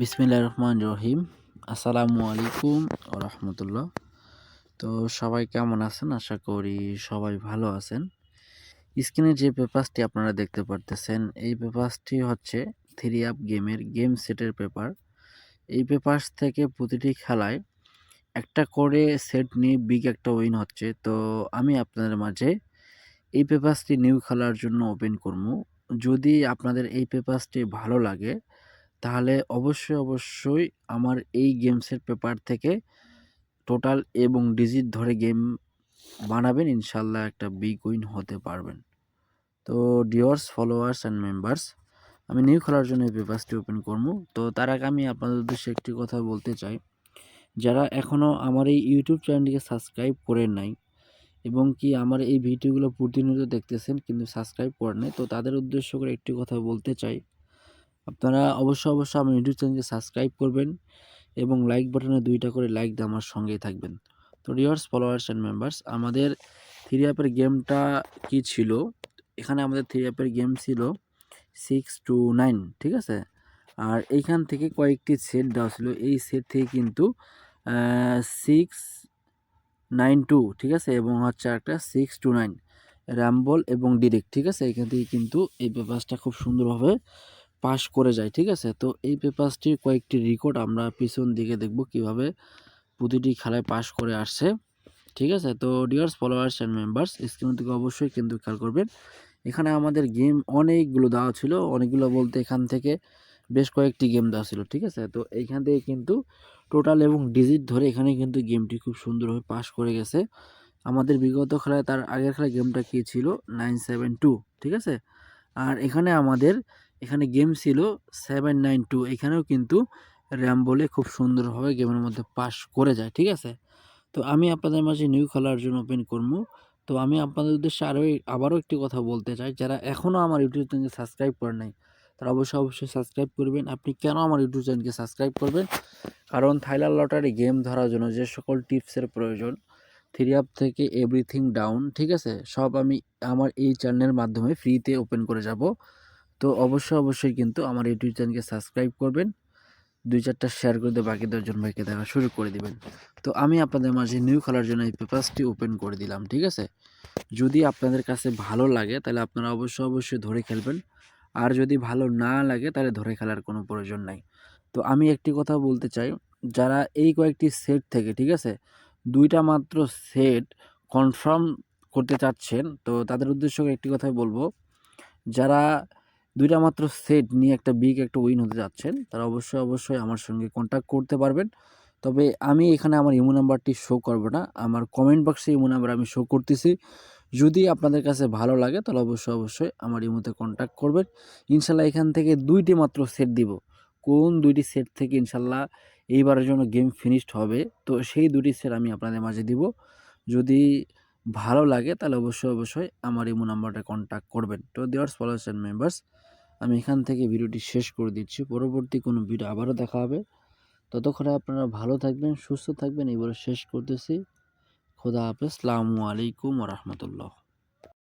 বিসমিল্লাহির রহমানির রহিম। আসসালামু আলাইকুম ওয়া রাহমাতুল্লাহ। তো সবাই কেমন আছেন? আশা করি সবাই ভালো আছেন। স্ক্রিনে যে পেপারসটি আপনারা দেখতে পারতেছেন, এই পেপারসটি হচ্ছে 3 আপ গেমের গেম সেটের পেপার। এই পেপারস থেকে প্রতিটি খেলায় একটা করে সেট নিয়ে বিগ একটা উইন হচ্ছে। তো আমি আপনাদের মাঝে এই পেপারসটি নিউ খেলার জন্য ওপেন করবো। যদি আপনাদের এই পেপারসটি ভালো লাগে তাহলে অবশ্যই আমার এই গেমসের পেপার থেকে টোটাল এবং ডিজিট ধরে গেম বানাবেন, ইনশাল্লাহ একটা বিগ উইন হতে পারবেন। তো ডিয়ার্স ফলোয়ার্স অ্যান্ড মেম্বার্স, আমি নিউ খেলার জন্য এই পেপারসটি ওপেন করবো। তো তার আগে আমি আপনাদের উদ্দেশ্যে একটি কথা বলতে চাই, যারা এখনও আমার এই ইউটিউব চ্যানেলটিকে সাবস্ক্রাইব করেন নাই এবং কি আমার এই ভিডিওগুলো প্রতিনিয়ত দেখতেছেন কিন্তু সাবস্ক্রাইব করেন নাই, তো তাদের উদ্দেশ্য করে একটি কথা বলতে চাই, আপনারা অবশ্যই আমার ইউটিউব চ্যানেলকে সাবস্ক্রাইব করবেন এবং লাইক বাটনে 2টা করে লাইক দিয়ে আমার সঙ্গেই থাকবেন। তো ডিয়ার্স ফলোয়ার্স অ্যান্ড মেম্বার্স, আমাদের 3 অ্যাপের গেমটা কি ছিল? এখানে আমাদের 3 অ্যাপের গেম ছিল 6 to 9, ঠিক আছে? আর এইখান থেকে কয়েকটি সেট দেওয়া ছিল। এই সেট থেকে কিন্তু 6, 9, 2, ঠিক আছে? এবং হচ্ছে একটা 6 to 9 র্যাম্বল এবং ডিরেক্ট, ঠিক আছে? এখান থেকে কিন্তু এই পেপারসটা খুব সুন্দরভাবে পাস করে যায়, ঠিক আছে? তো এই পেপারসটির কয়েকটি রেকর্ড আমরা পিছন দিকে দেখব কিভাবে প্রতিটি খেলায় পাস করে আসছে, ঠিক আছে? তো dears followers and members, screen থেকে অবশ্যই কিন্তু খেয়াল করবেন। এখানে আমাদের গেম অনেকগুলো দেওয়া ছিল, অনেকগুলো বলতে এখান থেকে বেশ কয়েকটি গেম দেওয়া ছিল, ঠিক আছে? তো এইখান থেকে কিন্তু টোটাল এবং ডিজিট ধরে এখানে কিন্তু গেমটি খুব সুন্দরভাবে পাস করে গেছে। আমাদের বিগত খেলায় তার আগের খেলায় গেমটা কী ছিল? 972, ঠিক আছে? আর এখানে গেম ছিল 792, এখানেও কিন্তু র্যাম্বলে খুব সুন্দরভাবে গেমের মধ্যে পাস করে যায়, ঠিক আছে? তো আমি আপনাদের মাঝে নিউ খেলার জন্য ওপেন করবো। তো আমি আপনাদের উদ্দেশ্যে আবারও একটি কথা বলতে চাই, যারা এখনও আমার ইউটিউব চ্যানেলকে সাবস্ক্রাইব করেন নাই তারা অবশ্যই সাবস্ক্রাইব করবেন। আপনি কেন আমার ইউটিউব চ্যানেলকে সাবস্ক্রাইব করবেন? কারণ থাইল্যান্ড লটারি গেম ধরার জন্য যে সকল টিপসের প্রয়োজন, 3 অ্যাপ থেকে এভরিথিং ডাউন, ঠিক আছে, সব আমি আমার এই চ্যানেলের মাধ্যমে ফ্রিতে ওপেন করে যাব। তো অবশ্যই কিন্তু আমার ইউটিউব চ্যানেলকে সাবস্ক্রাইব করবেন, 2-4টা শেয়ার করে দিয়ে বাকি 10জন ভাইকে দেখা শুরু করে দিবেন। তো আমি আপনাদের মাঝে নিউ খেলার জন্য এই পেপারসটি ওপেন করে দিলাম, ঠিক আছে? যদি আপনাদের কাছে ভালো লাগে তাহলে আপনারা অবশ্যই ধরে খেলবেন, আর যদি ভালো না লাগে তাহলে ধরে খেলার কোনো প্রয়োজন নাই। তো আমি একটি কথা বলতে চাই, যারা এই কয়েকটি সেট থেকে, ঠিক আছে, 2টা মাত্র সেট কনফার্ম করতে চাচ্ছেন, তো তাদের উদ্দেশ্য করে একটি কথাই বলবো, যারা 2টা মাত্র সেট নিয়ে একটা বিগ একটা উইন হতে যাচ্ছেন তারা অবশ্যই আমার সঙ্গে কন্ট্যাক্ট করতে পারবেন। তবে আমি এখানে আমার ইমো নাম্বারটি শো করব না, আমার কমেন্ট বক্সে ইমো নাম্বার আমি শো করতেছি। যদি আপনাদের কাছে ভালো লাগে তাহলে অবশ্যই আমার ইমোতে কন্ট্যাক্ট করবেন। ইনশাল্লাহ এখান থেকে 2টি মাত্র সেট দিব। কোন 2টি সেট থেকে ইনশাল্লাহ এইবারের জন্য গেম ফিনিশড হবে, তো সেই 2টি সেট আমি আপনাদের মাঝে দিব। যদি ভালো লাগে তাহলে অবশ্যই আমার ইমো নাম্বারটা কন্ট্যাক্ট করবেন। তো ডিয়ার ফলোয়ার্স অ্যান্ড মেম্বার্স, আমি এখান থেকে ভিডিওটি শেষ করে দিচ্ছি। পরবর্তী কোনো ভিডিও আবারও দেখা হবে। ততক্ষণে আপনারা ভালো থাকবেন, সুস্থ থাকবেন। এবারে শেষ করতেছি। খোদা হাফেজ। আসসালামু আলাইকুম ওয়া রাহমাতুল্লাহ।